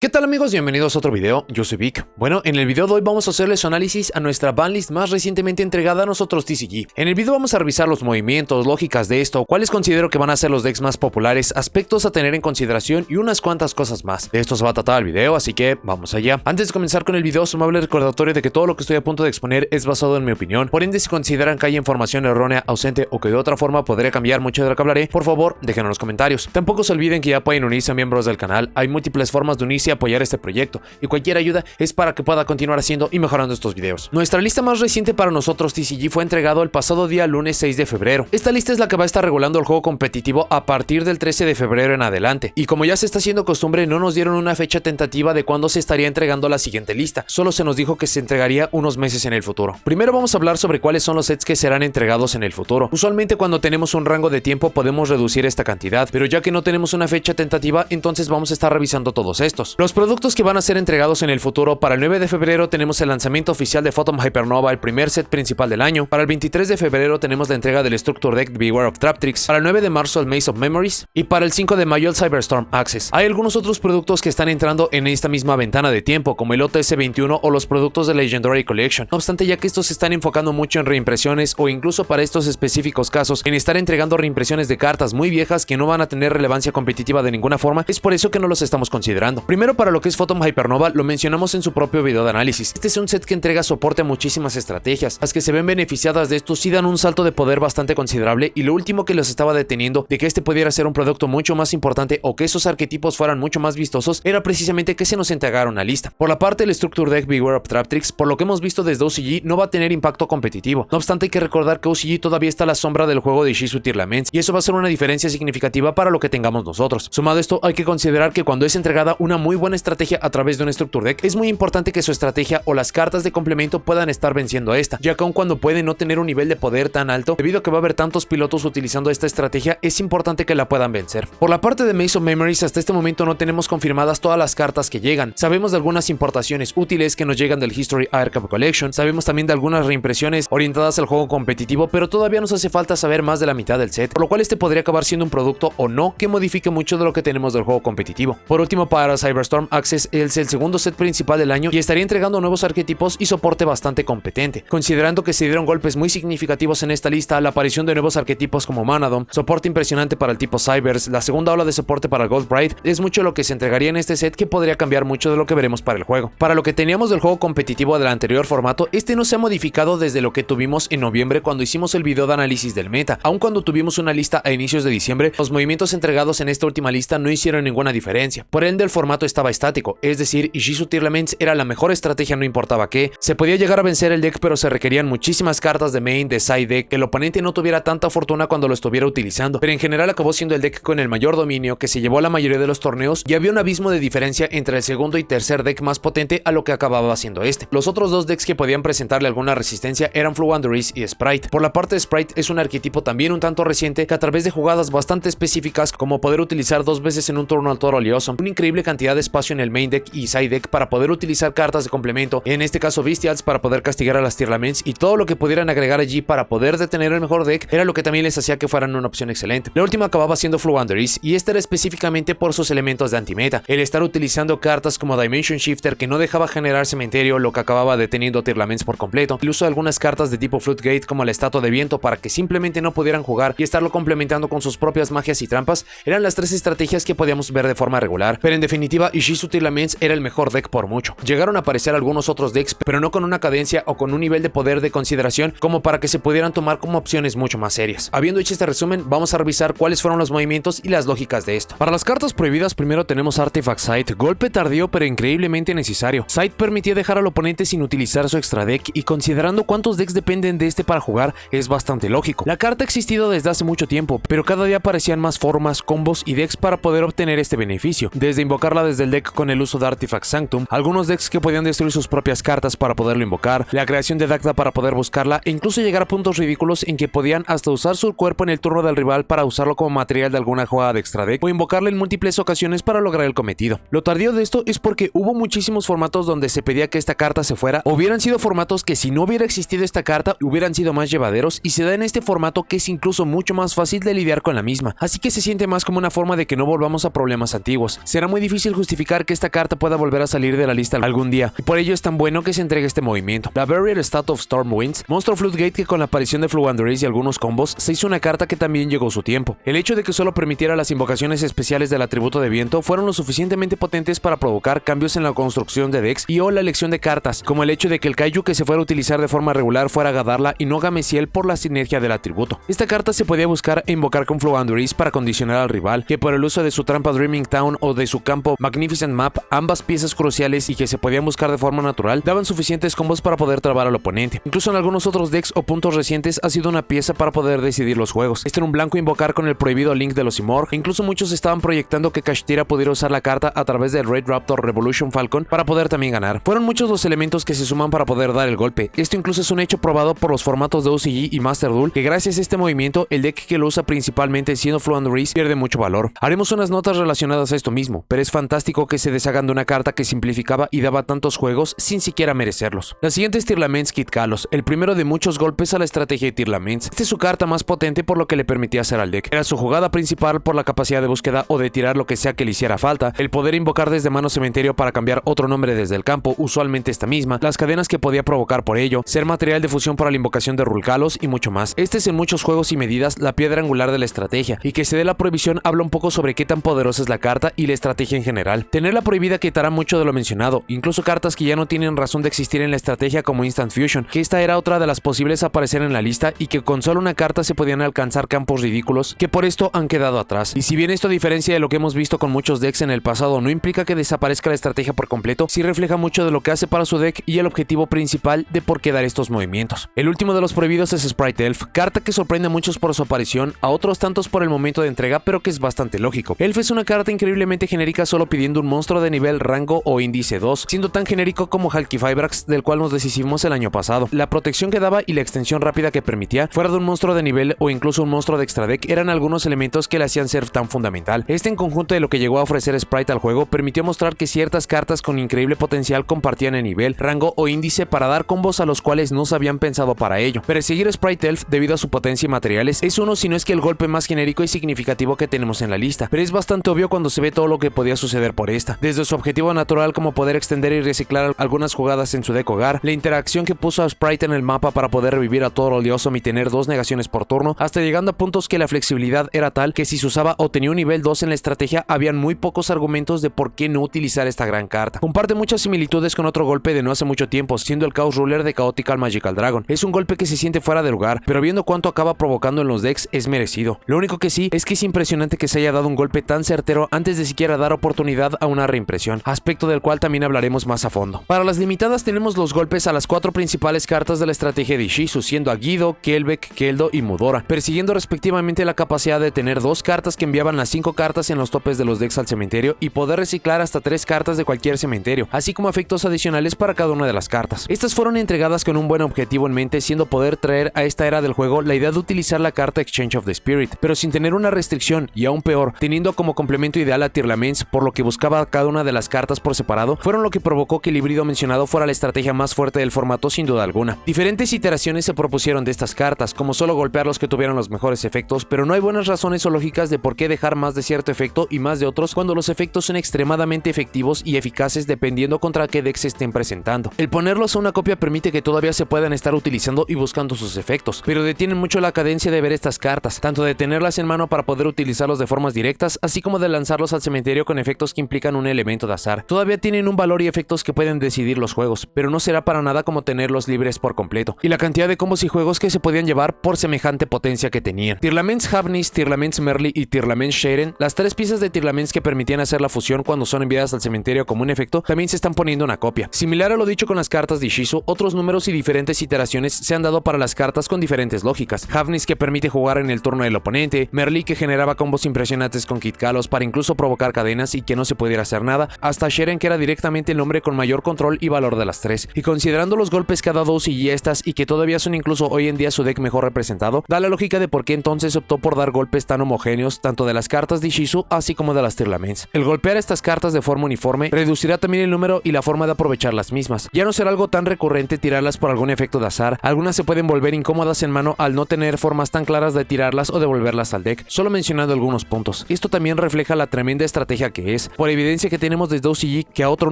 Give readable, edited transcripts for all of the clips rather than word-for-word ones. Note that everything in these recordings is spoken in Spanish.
¿Qué tal amigos? Bienvenidos a otro video, yo soy Vic. Bueno, en el video de hoy vamos a hacerles análisis a nuestra banlist más recientemente entregada a nosotros TCG. En el video vamos a revisar los movimientos, lógicas de esto, cuáles considero que van a ser los decks más populares, aspectos a tener en consideración y unas cuantas cosas más. De esto se va a tratar el video, así que vamos allá. Antes de comenzar con el video, su amable recordatorio de que todo lo que estoy a punto de exponer es basado en mi opinión. Por ende, si consideran que hay información errónea, ausente o que de otra forma podría cambiar mucho de lo que hablaré, por favor, déjenlo en los comentarios. Tampoco se olviden que ya pueden unirse a miembros del canal. Hay múltiples formas de unirse y apoyar este proyecto, y cualquier ayuda es para que pueda continuar haciendo y mejorando estos videos. Nuestra lista más reciente para nosotros TCG fue entregado el pasado día lunes 6 de febrero. Esta lista es la que va a estar regulando el juego competitivo a partir del 13 de febrero en adelante, y como ya se está haciendo costumbre, no nos dieron una fecha tentativa de cuándo se estaría entregando la siguiente lista, solo se nos dijo que se entregaría unos meses en el futuro. Primero vamos a hablar sobre cuáles son los sets que serán entregados en el futuro. Usualmente cuando tenemos un rango de tiempo podemos reducir esta cantidad, pero ya que no tenemos una fecha tentativa, entonces vamos a estar revisando todos estos. Los productos que van a ser entregados en el futuro: para el 9 de febrero tenemos el lanzamiento oficial de Photon Hypernova, el primer set principal del año. Para el 23 de febrero tenemos la entrega del Structure Deck Beware of Traptrix. Para el 9 de marzo el Maze of Memories. Y para el 5 de mayo el Cyberstorm Access. Hay algunos otros productos que están entrando en esta misma ventana de tiempo, como el OTS 21 o los productos de Legendary Collection. No obstante, ya que estos se están enfocando mucho en reimpresiones, o incluso para estos específicos casos en estar entregando reimpresiones de cartas muy viejas que no van a tener relevancia competitiva de ninguna forma, es por eso que no los estamos considerando. Primero, para lo que es Photon Hypernova, lo mencionamos en su propio video de análisis. Este es un set que entrega soporte a muchísimas estrategias. Las que se ven beneficiadas de esto sí dan un salto de poder bastante considerable, y lo último que los estaba deteniendo de que este pudiera ser un producto mucho más importante o que esos arquetipos fueran mucho más vistosos era precisamente que se nos entregara una lista. Por la parte del Structure Deck Beware of Traptrix, por lo que hemos visto desde OCG, no va a tener impacto competitivo. No obstante, hay que recordar que OCG todavía está a la sombra del juego de Ishizu Tear Laments, y eso va a ser una diferencia significativa para lo que tengamos nosotros. Sumado a esto, hay que considerar que cuando es entregada una muy buena estrategia a través de un Structure Deck, es muy importante que su estrategia o las cartas de complemento puedan estar venciendo a esta, ya que aun cuando puede no tener un nivel de poder tan alto, debido a que va a haber tantos pilotos utilizando esta estrategia, es importante que la puedan vencer. Por la parte de Maze of Memories, hasta este momento no tenemos confirmadas todas las cartas que llegan. Sabemos de algunas importaciones útiles que nos llegan del History Aircraft Collection, sabemos también de algunas reimpresiones orientadas al juego competitivo, pero todavía nos hace falta saber más de la mitad del set, por lo cual este podría acabar siendo un producto o no que modifique mucho de lo que tenemos del juego competitivo. Por último, para Cyberstorm Access, es el segundo set principal del año y estaría entregando nuevos arquetipos y soporte bastante competente, considerando que se dieron golpes muy significativos en esta lista: la aparición de nuevos arquetipos como Manadom, soporte impresionante para el tipo Cybers, la segunda ola de soporte para Gold Bride. Es mucho lo que se entregaría en este set que podría cambiar mucho de lo que veremos para el juego. Para lo que teníamos del juego competitivo del anterior formato, este no se ha modificado desde lo que tuvimos en noviembre cuando hicimos el video de análisis del meta. Aun cuando tuvimos una lista a inicios de diciembre, los movimientos entregados en esta última lista no hicieron ninguna diferencia. Por ende, el formato estaba estático, es decir, Ishizu Tear Laments era la mejor estrategia, no importaba qué. Se podía llegar a vencer el deck, pero se requerían muchísimas cartas de main, de side deck, que el oponente no tuviera tanta fortuna cuando lo estuviera utilizando, pero en general acabó siendo el deck con el mayor dominio, que se llevó a la mayoría de los torneos, y había un abismo de diferencia entre el segundo y tercer deck más potente a lo que acababa siendo este. Los otros dos decks que podían presentarle alguna resistencia eran Floowandereeze y Sprite. Por la parte de Sprite, es un arquetipo también un tanto reciente que a través de jugadas bastante específicas, como poder utilizar 2 veces en un turno al Totally Awesome, una increíble cantidad de espacio en el main deck y side deck para poder utilizar cartas de complemento, en este caso Bestials para poder castigar a las Tear Laments, y todo lo que pudieran agregar allí para poder detener el mejor deck era lo que también les hacía que fueran una opción excelente. La última acababa siendo Floowandereeze, y esta era específicamente por sus elementos de antimeta, el estar utilizando cartas como Dimension Shifter que no dejaba generar cementerio, lo que acababa deteniendo Tear Laments por completo, el uso de algunas cartas de tipo Floodgate como la Estatua de Viento para que simplemente no pudieran jugar y estarlo complementando con sus propias magias y trampas, eran las 3 estrategias que podíamos ver de forma regular, pero en definitiva Ishizu Tear Laments era el mejor deck por mucho. Llegaron a aparecer algunos otros decks, pero no con una cadencia o con un nivel de poder de consideración como para que se pudieran tomar como opciones mucho más serias. Habiendo hecho este resumen, vamos a revisar cuáles fueron los movimientos y las lógicas de esto. Para las cartas prohibidas, primero tenemos Artifact Sight, golpe tardío pero increíblemente necesario. Sight permitía dejar al oponente sin utilizar su extra deck, y considerando cuántos decks dependen de este para jugar, es bastante lógico. La carta ha existido desde hace mucho tiempo, pero cada día aparecían más formas, combos y decks para poder obtener este beneficio, desde invocarla desde el deck con el uso de Artifact Sanctum, algunos decks que podían destruir sus propias cartas para poderlo invocar, la creación de Dagda para poder buscarla, e incluso llegar a puntos ridículos en que podían hasta usar su cuerpo en el turno del rival para usarlo como material de alguna jugada de extra deck, o invocarla en múltiples ocasiones para lograr el cometido. Lo tardío de esto es porque hubo muchísimos formatos donde se pedía que esta carta se fuera, o hubieran sido formatos que si no hubiera existido esta carta hubieran sido más llevaderos, y se da en este formato que es incluso mucho más fácil de lidiar con la misma, así que se siente más como una forma de que no volvamos a problemas antiguos. Será muy difícil justificar justificar que esta carta pueda volver a salir de la lista algún día, y por ello es tan bueno que se entregue este movimiento. La Barrier Stat of Stormwinds, monstruo Floodgate que con la aparición de Floowandereeze y algunos combos se hizo una carta que también llegó su tiempo. El hecho de que solo permitiera las invocaciones especiales del atributo de viento fueron lo suficientemente potentes para provocar cambios en la construcción de decks y o la elección de cartas, como el hecho de que el Kaiju que se fuera a utilizar de forma regular fuera Gadarla y no Gameciel por la sinergia del atributo. Esta carta se podía buscar e invocar con Floowandereeze para condicionar al rival, que por el uso de su trampa Dreaming Town o de su campo Magnificent Map, ambas piezas cruciales y que se podían buscar de forma natural, daban suficientes combos para poder trabar al oponente. Incluso en algunos otros decks o puntos recientes ha sido una pieza para poder decidir los juegos. Este era un blanco invocar con el prohibido Link de los Simorgh, e incluso muchos estaban proyectando que Kashtira pudiera usar la carta a través del Raid Raptor Revolution Falcon para poder también ganar. Fueron muchos los elementos que se suman para poder dar el golpe. Esto incluso es un hecho probado por los formatos de OCG y Master Duel, que gracias a este movimiento el deck que lo usa principalmente siendo Floowandereeze pierde mucho valor. Haremos unas notas relacionadas a esto mismo, pero es fantástico que se deshagan de una carta que simplificaba y daba tantos juegos sin siquiera merecerlos. La siguiente es Tearlaments Kit Kalos, el primero de muchos golpes a la estrategia de Tearlaments. Esta es su carta más potente por lo que le permitía hacer al deck. Era su jugada principal por la capacidad de búsqueda o de tirar lo que sea que le hiciera falta, el poder invocar desde mano cementerio para cambiar otro nombre desde el campo, usualmente esta misma, las cadenas que podía provocar por ello, ser material de fusión para la invocación de Rulkalos y mucho más. Este es en muchos juegos y medidas la piedra angular de la estrategia, y que se dé la prohibición habla un poco sobre qué tan poderosa es la carta y la estrategia en general. Tenerla prohibida quitará mucho de lo mencionado, incluso cartas que ya no tienen razón de existir en la estrategia como Instant Fusion, que esta era otra de las posibles a aparecer en la lista y que con solo una carta se podían alcanzar campos ridículos que por esto han quedado atrás. Y si bien esto a diferencia de lo que hemos visto con muchos decks en el pasado no implica que desaparezca la estrategia por completo, sí refleja mucho de lo que hace para su deck y el objetivo principal de por qué dar estos movimientos. El último de los prohibidos es Sprite Elf, carta que sorprende a muchos por su aparición, a otros tantos por el momento de entrega, pero que es bastante lógico. Elf es una carta increíblemente genérica solo pidiendo un monstruo de nivel rango o índice 2, siendo tan genérico como Halqifibrax, del cual nos deshicimos el año pasado. La protección que daba y la extensión rápida que permitía, fuera de un monstruo de nivel o incluso un monstruo de extra deck, eran algunos elementos que le hacían ser tan fundamental. Este en conjunto de lo que llegó a ofrecer Sprite al juego permitió mostrar que ciertas cartas con increíble potencial compartían el nivel, rango o índice para dar combos a los cuales no se habían pensado para ello. Perseguir Sprite Elf debido a su potencia y materiales es uno si no es que el golpe más genérico y significativo que tenemos en la lista, pero es bastante obvio cuando se ve todo lo que podía suceder por esta, desde su objetivo natural como poder extender y reciclar algunas jugadas en su deck hogar, la interacción que puso a Sprite en el mapa para poder revivir a Toro de Awesome y tener 2 negaciones por turno, hasta llegando a puntos que la flexibilidad era tal que si se usaba o tenía un nivel 2 en la estrategia habían muy pocos argumentos de por qué no utilizar esta gran carta. Comparte muchas similitudes con otro golpe de no hace mucho tiempo, siendo el Chaos Ruler de Chaotical Magical Dragon. Es un golpe que se siente fuera de lugar, pero viendo cuánto acaba provocando en los decks es merecido. Lo único que sí es que es impresionante que se haya dado un golpe tan certero antes de siquiera dar oportunidad a una reimpresión, aspecto del cual también hablaremos más a fondo. Para las limitadas tenemos los golpes a las 4 principales cartas de la estrategia de Ishizu, siendo a Guido, Kelbeck, Keldo y Mudora, persiguiendo respectivamente la capacidad de tener 2 cartas que enviaban las 5 cartas en los topes de los decks al cementerio y poder reciclar hasta 3 cartas de cualquier cementerio, así como efectos adicionales para cada una de las cartas. Estas fueron entregadas con un buen objetivo en mente, siendo poder traer a esta era del juego la idea de utilizar la carta Exchange of the Spirit, pero sin tener una restricción y aún peor, teniendo como complemento ideal a Tearlaments, por lo que buscaba cada una de las cartas por separado, fueron lo que provocó que el híbrido mencionado fuera la estrategia más fuerte del formato sin duda alguna. Diferentes iteraciones se propusieron de estas cartas, como solo golpear los que tuvieron los mejores efectos, pero no hay buenas razones o lógicas de por qué dejar más de cierto efecto y más de otros cuando los efectos son extremadamente efectivos y eficaces dependiendo contra qué deck se estén presentando. El ponerlos a una copia permite que todavía se puedan estar utilizando y buscando sus efectos, pero detienen mucho la cadencia de ver estas cartas, tanto de tenerlas en mano para poder utilizarlos de formas directas, así como de lanzarlos al cementerio con efectos que implican un elemento de azar. Todavía tienen un valor y efectos que pueden decidir los juegos, pero no será para nada como tenerlos libres por completo, y la cantidad de combos y juegos que se podían llevar por semejante potencia que tenían. Tearlaments Havnis, Tearlaments Merly y Tearlaments Sharen, las 3 piezas de Tearlaments que permitían hacer la fusión cuando son enviadas al cementerio como un efecto, también se están poniendo una copia. Similar a lo dicho con las cartas de Ishizu, otros números y diferentes iteraciones se han dado para las cartas con diferentes lógicas. Havnis, que permite jugar en el turno del oponente, Merly, que generaba combos impresionantes con Kit Kalos para incluso provocar cadenas y que no se pudiera hacer nada, hasta Sharen, que era directamente el nombre con mayor control y valor de las 3. Y considerando los golpes que ha dado y estas y que todavía son incluso hoy en día su deck mejor representado, da la lógica de por qué entonces optó por dar golpes tan homogéneos tanto de las cartas de Ishizu así como de las Tearlaments. El golpear estas cartas de forma uniforme reducirá también el número y la forma de aprovechar las mismas. Ya no será algo tan recurrente tirarlas por algún efecto de azar, algunas se pueden volver incómodas en mano al no tener formas tan claras de tirarlas o devolverlas al deck, solo mencionando algunos puntos. Esto también refleja la tremenda estrategia que es, Por evidencia que tenemos desde OCG que a otro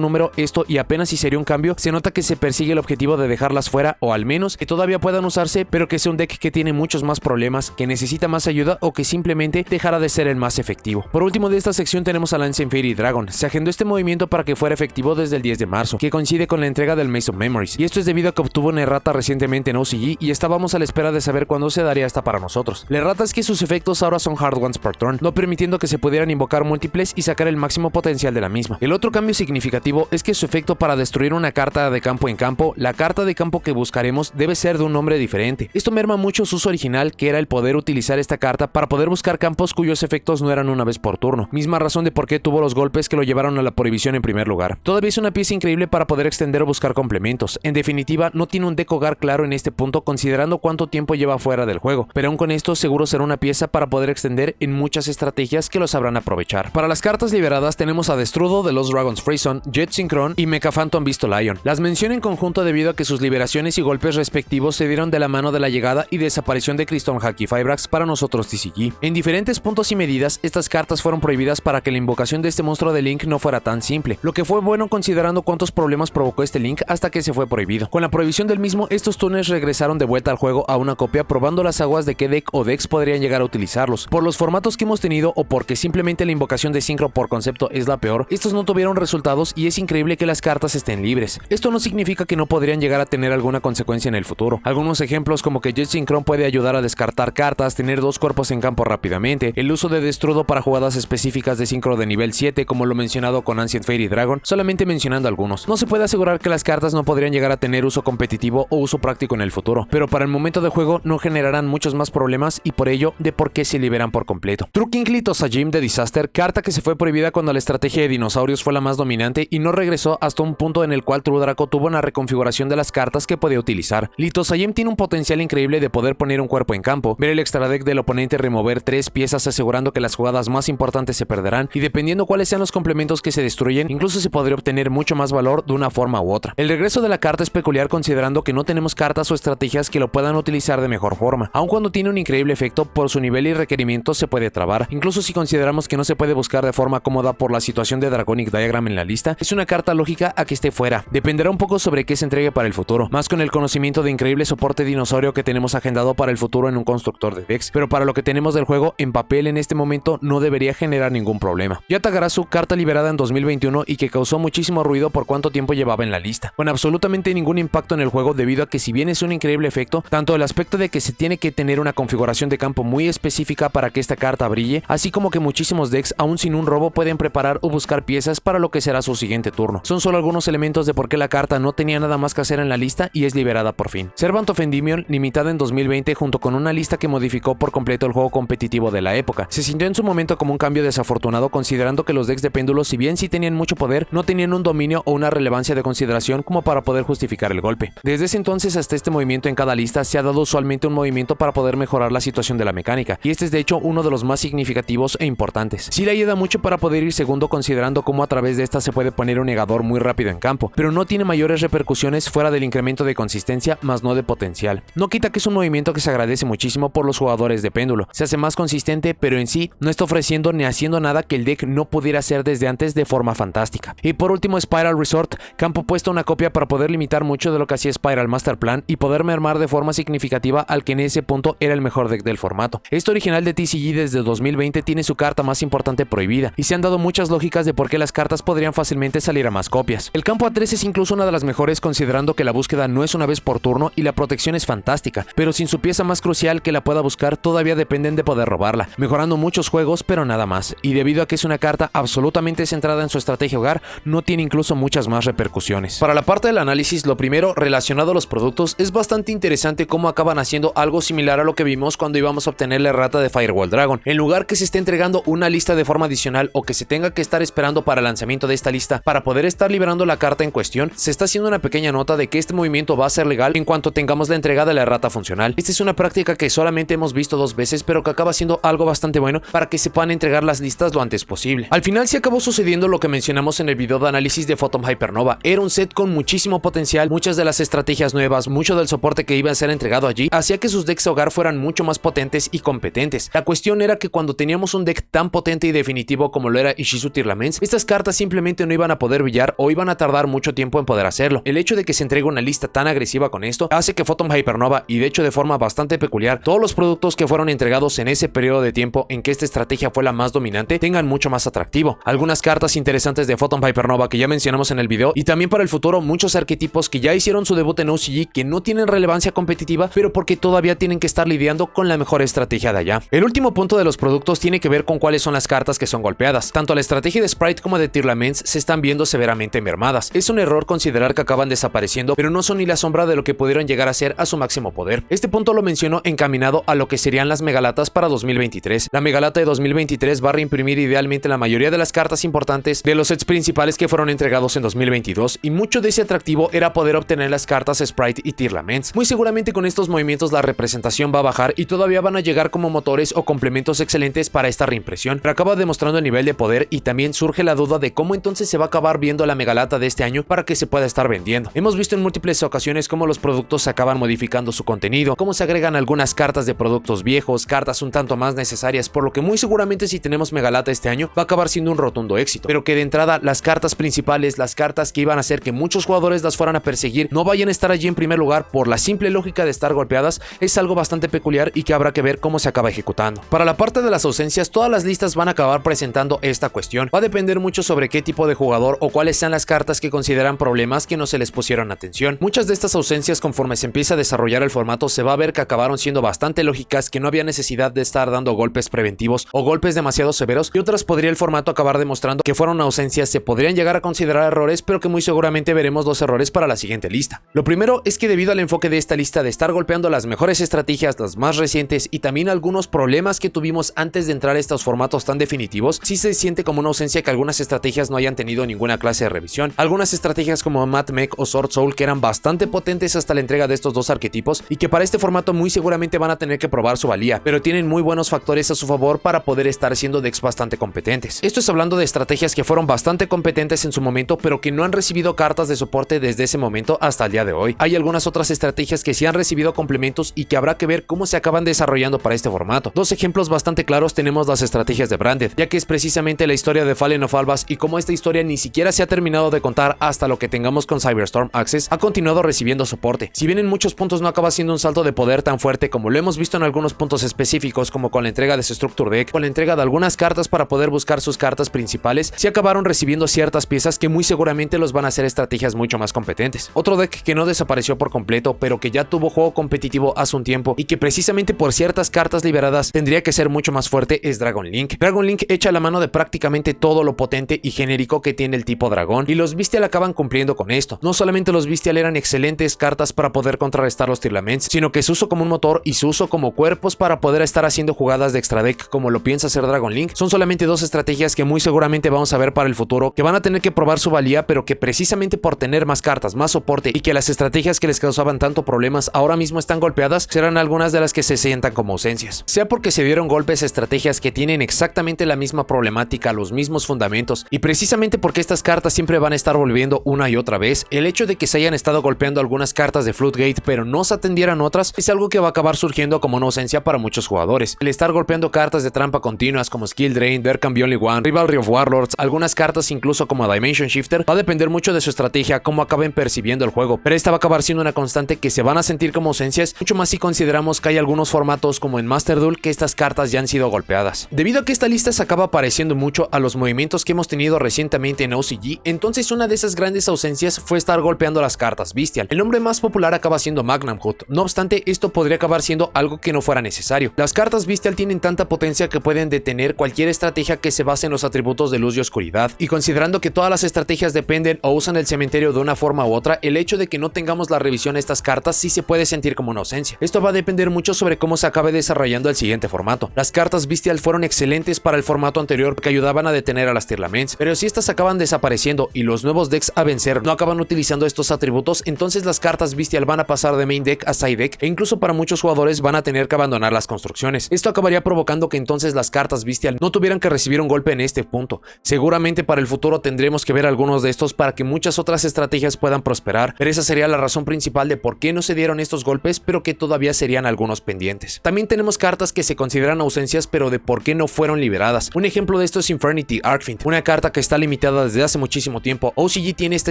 número esto y apenas si sería un cambio, se nota que se persigue el objetivo de dejarlas fuera o al menos que todavía puedan usarse, pero que sea un deck que tiene muchos más problemas, que necesita más ayuda o que simplemente dejará de ser el más efectivo. Por último de esta sección tenemos al Ancient Fairy Dragon. Se agendó este movimiento para que fuera efectivo desde el 10 de marzo, que coincide con la entrega del Maze of Memories, y esto es debido a que obtuvo una errata recientemente en OCG y estábamos a la espera de saber cuándo se daría esta para nosotros. La errata es que sus efectos ahora son hard ones per turn, no permitiendo que se pudieran invocar múltiples y sacar el máximo potencial de la misma. El otro cambio significativo es que su efecto para destruir una carta de campo en campo, la carta de campo que buscaremos debe ser de un nombre diferente. Esto merma mucho su uso original, que era el poder utilizar esta carta para poder buscar campos cuyos efectos no eran una vez por turno, misma razón de por qué tuvo los golpes que lo llevaron a la prohibición en primer lugar. Todavía es una pieza increíble para poder extender o buscar complementos. En definitiva, no tiene un deck hogar claro en este punto considerando cuánto tiempo lleva fuera del juego, pero aún con esto seguro será una pieza para poder extender en muchas estrategias que lo sabrán aprovechar. Para las cartas liberadas tenemos a Destrudo de los Dragon's Frison, Jet Synchron y Mecha Phantom Visto Lion. Las menciono en conjunto debido a que sus liberaciones y golpes respectivos se dieron de la mano de la llegada y desaparición de Crystal Hack y Fibrax para nosotros TCG. En diferentes puntos y medidas, estas cartas fueron prohibidas para que la invocación de este monstruo de Link no fuera tan simple, lo que fue bueno considerando cuántos problemas provocó este Link hasta que se fue prohibido. Con la prohibición del mismo, estos túneles regresaron de vuelta al juego a una copia, probando las aguas de qué deck o decks podrían llegar a utilizarlos. Por los formatos que hemos tenido o porque simplemente la invocación de Synchro por concepto es la peor, estos no tuvieron resultados y es increíble que las cartas estén libres. Esto no significa que no podrían llegar a tener alguna consecuencia en el futuro. Algunos ejemplos como que Jet Synchron puede ayudar a descartar cartas, tener dos cuerpos en campo rápidamente, el uso de Destrudo para jugadas específicas de Synchro de nivel 7 como lo mencionado con Ancient Fairy Dragon, solamente mencionando algunos. No se puede asegurar que las cartas no podrían llegar a tener uso competitivo o uso práctico en el futuro, pero para el momento de juego no generarán muchos más problemas y por ello de por qué se liberan por completo. Trukinkly Tosajim de Disaster, carta que se fue prohibida cuando la estrategia de dinosaurios fue la más dominante y no regresó hasta un punto en el cual True Draco tuvo una reconfiguración de las cartas que podía utilizar. Litosayem tiene un potencial increíble de poder poner un cuerpo en campo, ver el extra deck del oponente remover 3 piezas asegurando que las jugadas más importantes se perderán y dependiendo cuáles sean los complementos que se destruyen, incluso se podría obtener mucho más valor de una forma u otra. El regreso de la carta es peculiar considerando que no tenemos cartas o estrategias que lo puedan utilizar de mejor forma. Aun cuando tiene un increíble efecto, por su nivel y requerimientos se puede trabar. Incluso si consideramos que no se puede buscar de forma cómoda por la situación de Draconic Diagram en la lista, es una carta lógica a que esté fuera. Dependerá un poco sobre qué se entregue para el futuro, más con el conocimiento de increíble soporte dinosaurio que tenemos agendado para el futuro en un constructor de decks, pero para lo que tenemos del juego en papel en este momento no debería generar ningún problema. Yatagarasu, carta liberada en 2021 y que causó muchísimo ruido por cuánto tiempo llevaba en la lista, con absolutamente ningún impacto en el juego debido a que si bien es un increíble efecto, tanto el aspecto de que se tiene que tener una configuración de campo muy específica para que esta carta brille, así como que muchísimos decks aún sin un robo pueden preparar o buscar piezas para lo que será su siguiente turno. Son solo algunos elementos de por qué la carta no tenía nada más que hacer en la lista y es liberada por fin. Servant of Endymion, limitada en 2020 junto con una lista que modificó por completo el juego competitivo de la época. Se sintió en su momento como un cambio desafortunado considerando que los decks de péndulo, si bien sí tenían mucho poder, no tenían un dominio o una relevancia de consideración como para poder justificar el golpe. Desde ese entonces hasta este movimiento en cada lista se ha dado usualmente un movimiento para poder mejorar la situación de la mecánica, y este es de hecho uno de los más significativos e importantes. Sí le ayuda mucho para poder ir segundo considerando cómo a través de esta se puede poner un negador muy rápido en campo, pero no tiene mayores repercusiones fuera del incremento de consistencia más no de potencial. No quita que es un movimiento que se agradece muchísimo por los jugadores de péndulo, se hace más consistente pero en sí no está ofreciendo ni haciendo nada que el deck no pudiera hacer desde antes de forma fantástica. Y por último Spiral Resort, campo puesto una copia para poder limitar mucho de lo que hacía Spiral Master Plan y poder mermar de forma significativa al que en ese punto era el mejor deck del formato. Este original de TCG desde 2020 tiene su carta más importante prohibida y se han dado muchas lógicas de por qué las cartas podrían fácilmente salir a más copias. El campo A3 es incluso una de las mejores considerando que la búsqueda no es una vez por turno y la protección es fantástica, pero sin su pieza más crucial que la pueda buscar todavía dependen de poder robarla, mejorando muchos juegos pero nada más, y debido a que es una carta absolutamente centrada en su estrategia hogar, no tiene incluso muchas más repercusiones. Para la parte del análisis, lo primero relacionado a los productos, es bastante interesante cómo acaban haciendo algo similar a lo que vimos cuando íbamos a obtener la errata de Firewall Dragon. En lugar que se esté entregando una lista de forma adicional o que se tenga que estar esperando para el lanzamiento de esta lista para poder estar liberando la carta en cuestión, se está haciendo una pequeña nota de que este movimiento va a ser legal en cuanto tengamos la entrega de la errata funcional. Esta es una práctica que solamente hemos visto 2 veces, pero que acaba siendo algo bastante bueno para que se puedan entregar las listas lo antes posible. Al final sí acabó sucediendo lo que mencionamos en el video de análisis de Photon Hypernova. Era un set con muchísimo potencial, muchas de las estrategias nuevas, mucho del soporte que iba a ser entregado allí, hacía que sus decks hogar fueran mucho más potentes y competentes. La cuestión era que cuando teníamos un deck tan potente y definitivo como lo era Ishizu y su Tearlaments, estas cartas simplemente no iban a poder brillar o iban a tardar mucho tiempo en poder hacerlo. El hecho de que se entregue una lista tan agresiva con esto hace que Photon Hypernova, y de hecho de forma bastante peculiar, todos los productos que fueron entregados en ese periodo de tiempo en que esta estrategia fue la más dominante tengan mucho más atractivo. Algunas cartas interesantes de Photon Hypernova que ya mencionamos en el video, y también para el futuro muchos arquetipos que ya hicieron su debut en OCG que no tienen relevancia competitiva, pero porque todavía tienen que estar lidiando con la mejor estrategia de allá. El último punto de los productos tiene que ver con cuáles son las cartas que son golpeadas. Tanto la estrategia de Sprite como de Tearlaments se están viendo severamente mermadas. Es un error considerar que acaban desapareciendo, pero no son ni la sombra de lo que pudieron llegar a ser a su máximo poder. Este punto lo menciono encaminado a lo que serían las megalatas para 2023. La megalata de 2023 va a reimprimir idealmente la mayoría de las cartas importantes de los sets principales que fueron entregados en 2022, y mucho de ese atractivo era poder obtener las cartas Sprite y Tearlaments. Muy seguramente con estos movimientos la representación va a bajar y todavía van a llegar como motores o complementos excelentes para esta reimpresión, pero acaba demostrando el nivel de poder, y también surge la duda de cómo entonces se va a acabar viendo la megalata de este año para que se pueda estar vendiendo. Hemos visto en múltiples ocasiones cómo los productos se acaban modificando su contenido, cómo se agregan algunas cartas de productos viejos, cartas un tanto más necesarias, por lo que muy seguramente si tenemos megalata este año va a acabar siendo un rotundo éxito, pero que de entrada las cartas principales, las cartas que iban a hacer que muchos jugadores las fueran a perseguir, no vayan a estar allí en primer lugar por la simple lógica de estar golpeadas, es algo bastante peculiar y que habrá que ver cómo se acaba ejecutando. Para la parte de las ausencias, todas las listas van a acabar presentando esta cuestión. Va a depender mucho sobre qué tipo de jugador o cuáles sean las cartas que consideran problemas que no se les pusieron atención. Muchas de estas ausencias, conforme se empieza a desarrollar el formato, se va a ver que acabaron siendo bastante lógicas, que no había necesidad de estar dando golpes preventivos o golpes demasiado severos, y otras podría el formato acabar demostrando que fueron ausencias, se podrían llegar a considerar errores, pero que muy seguramente veremos los errores para la siguiente lista. Lo primero es que debido al enfoque de esta lista de estar golpeando las mejores estrategias, las más recientes, y también algunos problemas que tuvimos antes de entrar a estos formatos tan definitivos, sí se siente como una ausencia que algunas estrategias no hayan tenido ninguna clase de revisión. Algunas estrategias como Mad Mech o Sword Soul, que eran bastante potentes hasta la entrega de estos dos arquetipos y que para este formato muy seguramente van a tener que probar su valía, pero tienen muy buenos factores a su favor para poder estar siendo decks bastante competentes. Esto es hablando de estrategias que fueron bastante competentes en su momento, pero que no han recibido cartas de soporte desde ese momento hasta el día de hoy. Hay algunas otras estrategias que sí han recibido complementos y que habrá que ver cómo se acaban desarrollando para este formato. Dos ejemplos bastante claros tenemos las estrategias de Branded, ya que es precisamente la historia de Fallen of Albas, y cómo esta historia ni siquiera se ha terminado de contar hasta lo que tengamos con Cyberstorm Access, ha continuado recibiendo soporte. Si bien en muchos puntos no acaba siendo un salto de poder tan fuerte como lo hemos visto en algunos puntos específicos, como con la entrega de su Structure Deck, con la entrega de algunas cartas para poder buscar sus cartas principales, sí acabaron recibiendo ciertas piezas que muy seguramente los van a hacer estrategias mucho más competentes. Otro deck que no desapareció por completo, pero que ya tuvo juego competitivo hace un tiempo y que precisamente por ciertas cartas liberadas tendría que ser mucho más fuerte, es Dragon Link. Dragon Link echa la mano de prácticamente todo lo potente y genérico que tiene el tipo dragón, y los Bystial acaban cumpliendo con esto. No solamente los Bystial eran excelentes cartas para poder contrarrestar los Tearlaments, sino que su uso como un motor y su uso como cuerpos para poder estar haciendo jugadas de extra deck como lo piensa hacer Dragon Link son solamente dos estrategias que muy seguramente vamos a ver para el futuro, que van a tener que probar su valía, pero que precisamente por tener más cartas, más soporte, y que las estrategias que les causaban tanto problemas ahora mismo están golpeadas, serán algunas de las que se sientan como ausencias. Sea porque se dieron golpes a estrategias que tienen exactamente la misma problemática, los mismos fundamentos, y precisamente porque estas cartas siempre van a estar volviendo una y otra vez, el hecho de que se hayan estado golpeando algunas cartas de Floodgate pero no se atendieran otras es algo que va a acabar surgiendo como una ausencia para muchos jugadores. El estar golpeando cartas de trampa continuas como Skill Drain, There Can Be Only One, Rivalry of Warlords, algunas cartas incluso como Dimension Shifter, va a depender mucho de su estrategia, cómo acaben percibiendo el juego, pero esta va a acabar siendo una constante que se van a sentir como ausencias, mucho más si consideramos que hay algunos formatos como en Master Duel que estas cartas ya han sido golpeadas. Debido a que esta lista se acaba pareciendo mucho a los movimientos que hemos tenido recientemente en OCG, entonces una de esas grandes ausencias fue estar golpeando las cartas Bystial. El nombre más popular acaba siendo Magnum Hood, no obstante esto podría acabar siendo algo que no fuera necesario. Las cartas Bystial tienen tanta potencia que pueden detener cualquier estrategia que se base en los atributos de luz y oscuridad, y considerando que todas las estrategias dependen o usan el cementerio de una forma u otra, el hecho de que no tengamos la revisión de estas cartas sí se puede sentir como una ausencia. Esto va a depender mucho sobre cómo se acabe desarrollando el siguiente formato. Las cartas Bystial fueron excelentes para el formato anterior que ayudaban a detener a las Tearlaments, pero si estas acaban desapareciendo y los nuevos decks a vencer no acaban utilizando estos atributos, entonces las cartas Bystial van a pasar de main deck a side deck, e incluso para muchos jugadores van a tener que abandonar las construcciones. Esto acabaría provocando que entonces las cartas Bystial no tuvieran que recibir un golpe en este punto. Seguramente para el futuro tendremos que ver algunos de estos para que muchas otras estrategias puedan prosperar, pero esa sería la razón principal de por qué no se dieron estos golpes, pero que todavía serían algunos pendientes. También tenemos cartas que se consideran ausencias pero de por qué no fueron liberadas. Un ejemplo de esto es Infernal Infernity Arcfiend, una carta que está limitada desde hace muchísimo tiempo. OCG tiene esta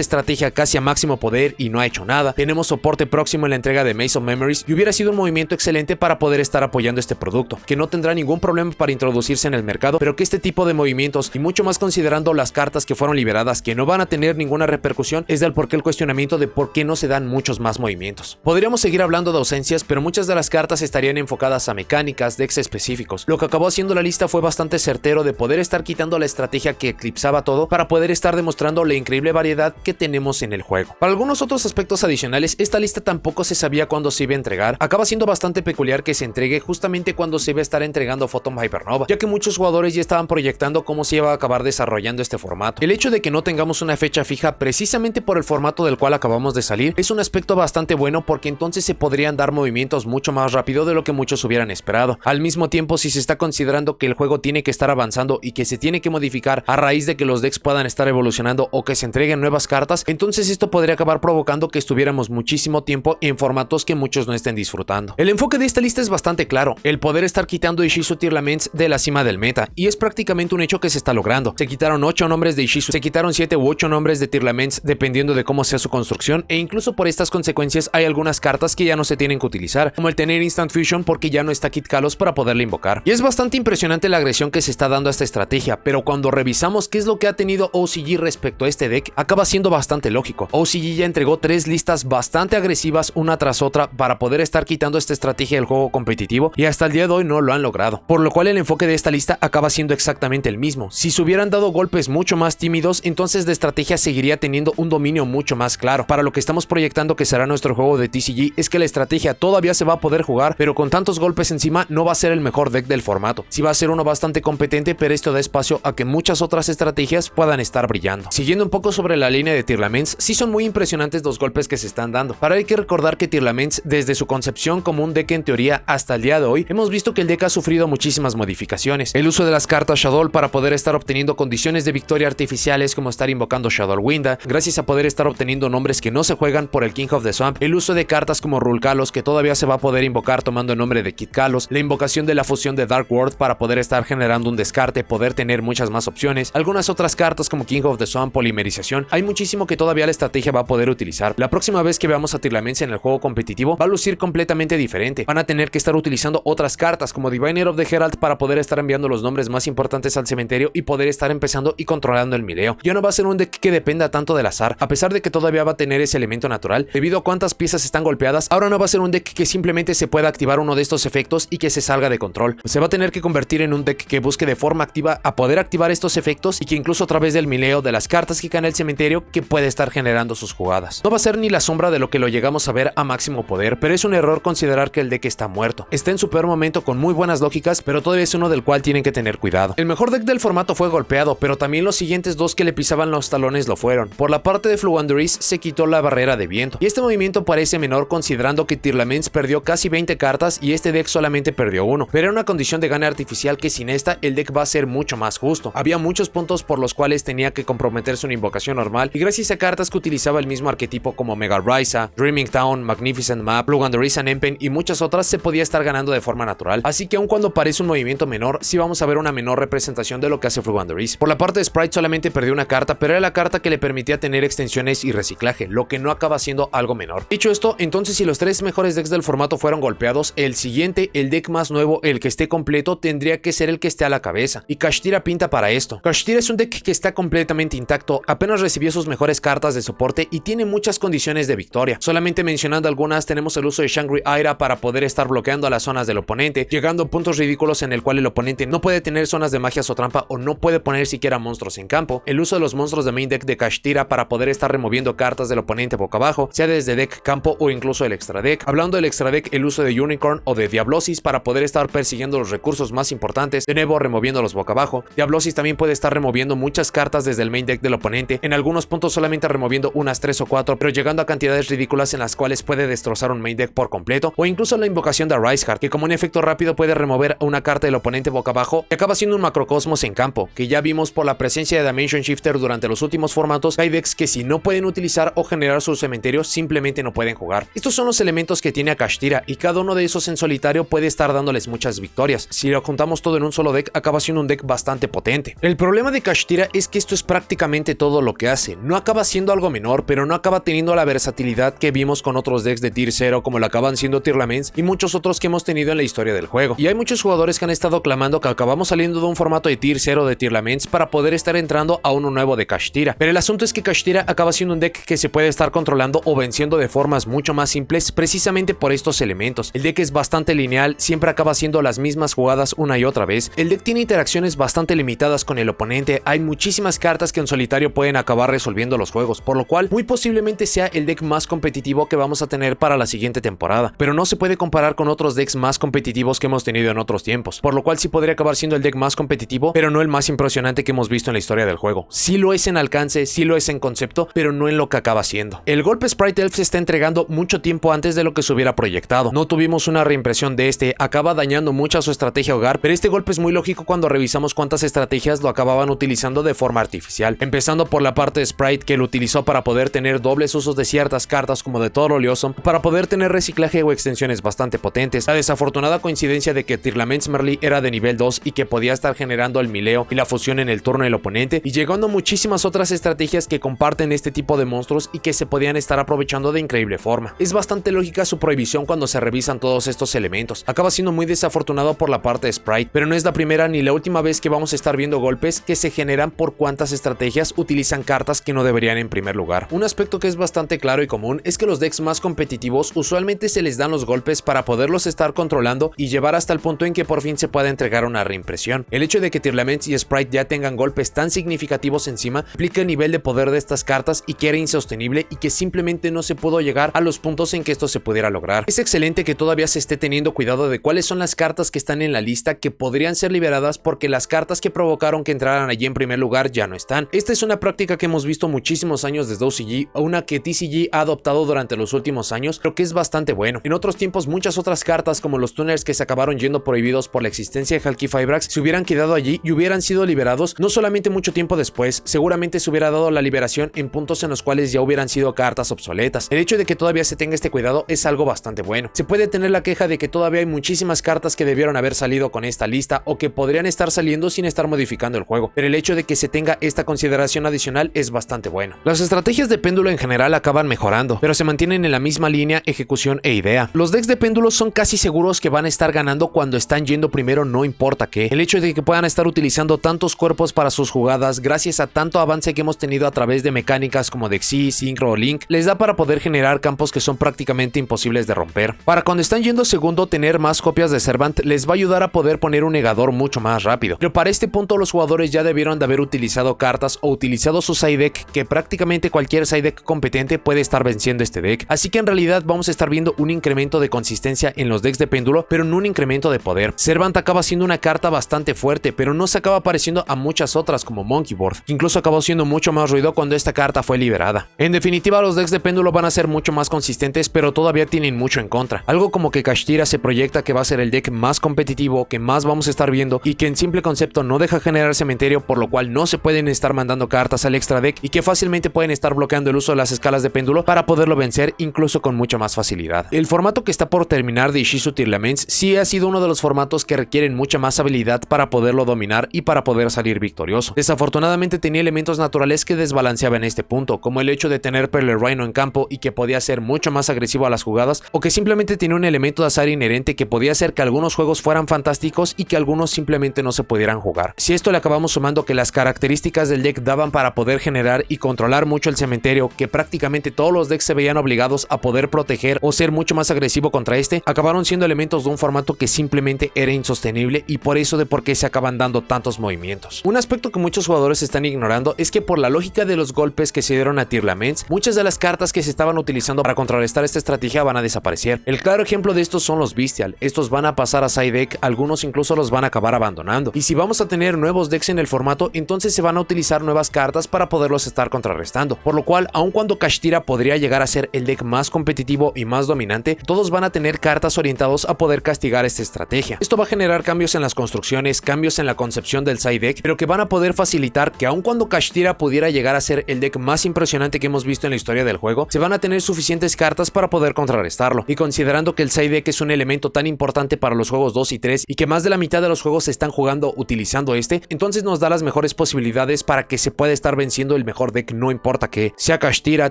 estrategia casi a máximo poder y no ha hecho nada. Tenemos soporte próximo en la entrega de Maze of Memories y hubiera sido un movimiento excelente para poder estar apoyando este producto, que no tendrá ningún problema para introducirse en el mercado, pero que este tipo de movimientos, y mucho más considerando las cartas que fueron liberadas que no van a tener ninguna repercusión, es del por qué el cuestionamiento de por qué no se dan muchos más movimientos. Podríamos seguir hablando de ausencias, pero muchas de las cartas estarían enfocadas a mecánicas, decks específicos. Lo que acabó haciendo la lista fue bastante certero de poder estar quitando la estrategia que eclipsaba todo para poder estar demostrando la increíble variedad que tenemos en el juego. Para algunos otros aspectos adicionales, esta lista tampoco se sabía cuándo se iba a entregar. Acaba siendo bastante peculiar que se entregue justamente cuando se iba a estar entregando Photon Hypernova, ya que muchos jugadores ya estaban proyectando cómo se iba a acabar desarrollando este formato. El hecho de que no tengamos una fecha fija precisamente por el formato del cual acabamos de salir es un aspecto bastante bueno, porque entonces se podrían dar movimientos mucho más rápido de lo que muchos hubieran esperado. Al mismo tiempo, si se está considerando que el juego tiene que estar avanzando y que se tiene que modificar a raíz de que los decks puedan estar evolucionando o que se entreguen nuevas cartas, entonces esto podría acabar provocando que estuviéramos muchísimo tiempo en formatos que muchos no estén disfrutando. El enfoque de esta lista es bastante claro, el poder estar quitando Ishizu Tearlaments de la cima del meta, y es prácticamente un hecho que se está logrando. Se quitaron 8 nombres de Ishizu, se quitaron 7 u 8 nombres de Tearlaments dependiendo de cómo sea su construcción, e incluso por estas consecuencias hay algunas cartas que ya no se tienen que utilizar, como el tener Instant Fusion porque ya no está Kit Kalos para poderle invocar. Y es bastante impresionante la agresión que se está dando a esta estrategia, pero cuando revisamos qué es lo que ha tenido OCG respecto a este deck, acaba siendo bastante lógico. OCG ya entregó 3 listas bastante agresivas una tras otra para poder estar quitando esta estrategia del juego competitivo, y hasta el día de hoy no lo han logrado, por lo cual el enfoque de esta lista acaba siendo exactamente el mismo. Si se hubieran dado golpes mucho más tímidos, entonces la estrategia seguiría teniendo un dominio mucho más claro. Para lo que estamos proyectando que será nuestro juego de TCG es que la estrategia todavía se va a poder jugar, pero con tantos golpes encima no va a ser el mejor deck del formato. Sí va a ser uno bastante competente, pero esto da espacio a que muchas otras estrategias puedan estar brillando. Siguiendo un poco sobre la línea de Tearlaments, sí son muy impresionantes los golpes que se están dando. Para hay que recordar que Tearlaments, desde su concepción como un deck en teoría hasta el día de hoy, hemos visto que el deck ha sufrido muchísimas modificaciones. El uso de las cartas Shadow para poder estar obteniendo condiciones de victoria artificiales, como estar invocando Shadow Winda, gracias a poder estar obteniendo nombres que no se juegan por el King of the Swamp, el uso de cartas como Rule Kalos, que todavía se va a poder invocar tomando el nombre de Kit Kalos, la invocación de la fusión de Dark World para poder estar generando un descarte, poder tener muchas más opciones, algunas otras cartas como King of the Swamp, polimerización. Hay muchísimo que todavía la estrategia va a poder utilizar. La próxima vez que veamos a Tearlaments en el juego competitivo va a lucir completamente diferente. Van a tener que estar utilizando otras cartas como Diviner of the Herald para poder estar enviando los nombres más importantes al cementerio y poder estar empezando y controlando el mileo. Ya no va a ser un deck que dependa tanto del azar, a pesar de que todavía va a tener ese elemento natural debido a cuántas piezas están golpeadas. Ahora no va a ser un deck que simplemente se pueda activar uno de estos efectos y que se salga de control. Se va a tener que convertir en un deck que busque de forma activa a poder activar estos efectos, y que incluso a través del mileo de las cartas que caen el cementerio que puede estar generando sus jugadas. No va a ser ni la sombra de lo que lo llegamos a ver a máximo poder, pero es un error considerar que el deck está muerto. Está en su peor momento con muy buenas lógicas, pero todavía es uno del cual tienen que tener cuidado. El mejor deck del formato fue golpeado, pero también los siguientes dos que le pisaban los talones lo fueron. Por la parte de Floowandereeze se quitó la barrera de viento, y este movimiento parece menor considerando que Tearlaments perdió casi 20 cartas y este deck solamente perdió 1, pero era una condición de gana artificial que sin esta el deck va a ser mucho más justo. Había muchos puntos por los cuales tenía que comprometerse una invocación normal, y gracias a cartas que utilizaba el mismo arquetipo como Mega Raiza, Dreaming Town, Magnificent Map, Floowandereeze Nempen y muchas otras, se podía estar ganando de forma natural. Así que aun cuando parece un movimiento menor, sí vamos a ver una menor representación de lo que hace Floowandereeze. Por la parte de Sprite solamente perdió una carta, pero era la carta que le permitía tener extensiones y reciclaje, lo que no acaba siendo algo menor. Dicho esto, entonces si los 3 mejores decks del formato fueron golpeados, el siguiente, el deck más nuevo, el que esté completo, tendría que ser el que esté a la cabeza, y Kashtira pinta para esto. Kashtira es un deck que está completamente intacto, apenas recibió sus mejores cartas de soporte y tiene muchas condiciones de victoria. Solamente mencionando algunas, tenemos el uso de Shangri-Aira para poder estar bloqueando a las zonas del oponente, llegando a puntos ridículos en el cual el oponente no puede tener zonas de magias o trampa, o no puede poner siquiera monstruos en campo. El uso de los monstruos de main deck de Kashtira para poder estar removiendo cartas del oponente boca abajo, sea desde deck, campo o incluso el extra deck. Hablando del extra deck, el uso de Unicorn o de Diablosis para poder estar persiguiendo los recursos más importantes, de nuevo removiéndolos boca abajo. Diablosis también puede estar removiendo muchas cartas desde el main deck del oponente, en algunos puntos solamente removiendo unas 3 o 4, pero llegando a cantidades ridículas en las cuales puede destrozar un main deck por completo, o incluso la invocación de Riseheart, que como un efecto rápido puede remover una carta del oponente boca abajo y acaba siendo un macrocosmos en campo, que ya vimos por la presencia de Dimension Shifter durante los últimos formatos. Hay decks que si no pueden utilizar o generar sus cementerios, simplemente no pueden jugar. Estos son los elementos que tiene a Kashtira, y cada uno de esos en solitario puede estar dándoles muchas victorias. Si lo juntamos todo en un solo deck, acaba siendo un deck bastante bastante potente. El problema de Kashtira es que esto es prácticamente todo lo que hace. No acaba siendo algo menor, pero no acaba teniendo la versatilidad que vimos con otros decks de tier 0 como lo acaban siendo Tearlaments y muchos otros que hemos tenido en la historia del juego. Y hay muchos jugadores que han estado clamando que acabamos saliendo de un formato de tier 0 de Tearlaments para poder estar entrando a uno nuevo de Kashtira. Pero el asunto es que Kashtira acaba siendo un deck que se puede estar controlando o venciendo de formas mucho más simples precisamente por estos elementos. El deck es bastante lineal, siempre acaba haciendo las mismas jugadas una y otra vez. El deck tiene interacciones bastante limitadas con el oponente, hay muchísimas cartas que en solitario pueden acabar resolviendo los juegos, por lo cual muy posiblemente sea el deck más competitivo que vamos a tener para la siguiente temporada, pero no se puede comparar con otros decks más competitivos que hemos tenido en otros tiempos, por lo cual sí podría acabar siendo el deck más competitivo, pero no el más impresionante que hemos visto en la historia del juego. Sí lo es en alcance, sí lo es en concepto, pero no en lo que acaba siendo. El golpe Sprite Elf se está entregando mucho tiempo antes de lo que se hubiera proyectado. No tuvimos una reimpresión de este, acaba dañando mucho a su estrategia hogar, pero este golpe es muy lógico cuando revisamos cuántas estrategias lo acababan utilizando de forma artificial. Empezando por la parte de Sprite que lo utilizó para poder tener dobles usos de ciertas cartas como de Total Awesome, para poder tener reciclaje o extensiones bastante potentes. La desafortunada coincidencia de que Tearlaments Merly era de nivel 2 y que podía estar generando el mileo y la fusión en el turno del oponente, y llegando muchísimas otras estrategias que comparten este tipo de monstruos y que se podían estar aprovechando de increíble forma. Es bastante lógica su prohibición cuando se revisan todos estos elementos. Acaba siendo muy desafortunado por la parte de Sprite, pero no es la primera ni la última vez que vamos a estar viendo golpes que se generan por cuántas estrategias utilizan cartas que no deberían en primer lugar. Un aspecto que es bastante claro y común es que los decks más competitivos usualmente se les dan los golpes para poderlos estar controlando y llevar hasta el punto en que por fin se pueda entregar una reimpresión. El hecho de que Tearlaments y Sprite ya tengan golpes tan significativos encima implica el nivel de poder de estas cartas y que era insostenible y que simplemente no se pudo llegar a los puntos en que esto se pudiera lograr. Es excelente que todavía se esté teniendo cuidado de cuáles son las cartas que están en la lista que podrían ser liberadas porque las cartas que provocaron que entraran allí en primer lugar ya no están. Esta es una práctica que hemos visto muchísimos años desde OCG, una que TCG ha adoptado durante los últimos años, pero que es bastante bueno. En otros tiempos muchas otras cartas como los tuners que se acabaron yendo prohibidos por la existencia de Hulky Fibrax se hubieran quedado allí y hubieran sido liberados no solamente mucho tiempo después, seguramente se hubiera dado la liberación en puntos en los cuales ya hubieran sido cartas obsoletas. El hecho de que todavía se tenga este cuidado es algo bastante bueno. Se puede tener la queja de que todavía hay muchísimas cartas que debieron haber salido con esta lista o que podrían estar saliendo sin estar modificando el juego, pero el hecho de que se tenga esta consideración adicional es bastante bueno. Las estrategias de péndulo en general acaban mejorando, pero se mantienen en la misma línea, ejecución e idea. Los decks de péndulos son casi seguros que van a estar ganando cuando están yendo primero, no importa qué. El hecho de que puedan estar utilizando tantos cuerpos para sus jugadas gracias a tanto avance que hemos tenido a través de mecánicas como Dexy, Synchro o Link, les da para poder generar campos que son prácticamente imposibles de romper. Para cuando están yendo segundo, tener más copias de Servant les va a ayudar a poder poner un negador mucho más rápido, pero para este punto los jugadores ya debieron de haber utilizado cartas o utilizado su side deck, que prácticamente cualquier side deck competente puede estar venciendo este deck, así que en realidad vamos a estar viendo un incremento de consistencia en los decks de péndulo, pero no un incremento de poder. Servant acaba siendo una carta bastante fuerte, pero no se acaba pareciendo a muchas otras como Monkey Board, que incluso acabó siendo mucho más ruido cuando esta carta fue liberada. En definitiva, los decks de péndulo van a ser mucho más consistentes, pero todavía tienen mucho en contra. Algo como que Kashtira se proyecta que va a ser el deck más competitivo, que más vamos a estar viendo y que en simple concepto no deja generar cementerio, por lo cual no se pueden estar mandando cartas al extra deck y que fácilmente pueden estar bloqueando el uso de las escalas de péndulo para poderlo vencer incluso con mucha más facilidad. El formato que está por terminar de Ishizu Tearlaments sí ha sido uno de los formatos que requieren mucha más habilidad para poderlo dominar y para poder salir victorioso. Desafortunadamente tenía elementos naturales que desbalanceaban este punto, como el hecho de tener Perler Rhino en campo y que podía ser mucho más agresivo a las jugadas, o que simplemente tenía un elemento de azar inherente que podía hacer que algunos juegos fueran fantásticos y que algunos simplemente no se pudieran jugar. Si esto le acabamos sumando que las características del deck daban para poder generar y controlar mucho el cementerio, que prácticamente todos los decks se veían obligados a poder proteger o ser mucho más agresivo contra este, acabaron siendo elementos de un formato que simplemente era insostenible, y por eso de por qué se acaban dando tantos movimientos. Un aspecto que muchos jugadores están ignorando es que por la lógica de los golpes que se dieron a Tearlaments, muchas de las cartas que se estaban utilizando para contrarrestar esta estrategia van a desaparecer. El claro ejemplo de estos son los Bestial. Estos van a pasar a side deck, algunos incluso los van a acabar abandonando, y si vamos a tener nuevos decks en el formato, entonces se van a utilizar nuevas cartas para poderlos estar contrarrestando, por lo cual aun cuando Kashtira podría llegar a ser el deck más competitivo y más dominante, todos van a tener cartas orientados a poder castigar esta estrategia. Esto va a generar cambios en las construcciones, cambios en la concepción del side deck, pero que van a poder facilitar que aun cuando Kashtira pudiera llegar a ser el deck más impresionante que hemos visto en la historia del juego, se van a tener suficientes cartas para poder contrarrestarlo, y considerando que el side deck es un elemento tan importante para los juegos 2 y 3 y que más de la mitad de los juegos se están jugando utilizando utilizando entonces nos da las mejores posibilidades para que se pueda estar venciendo el mejor deck, no importa que sea Kashtira,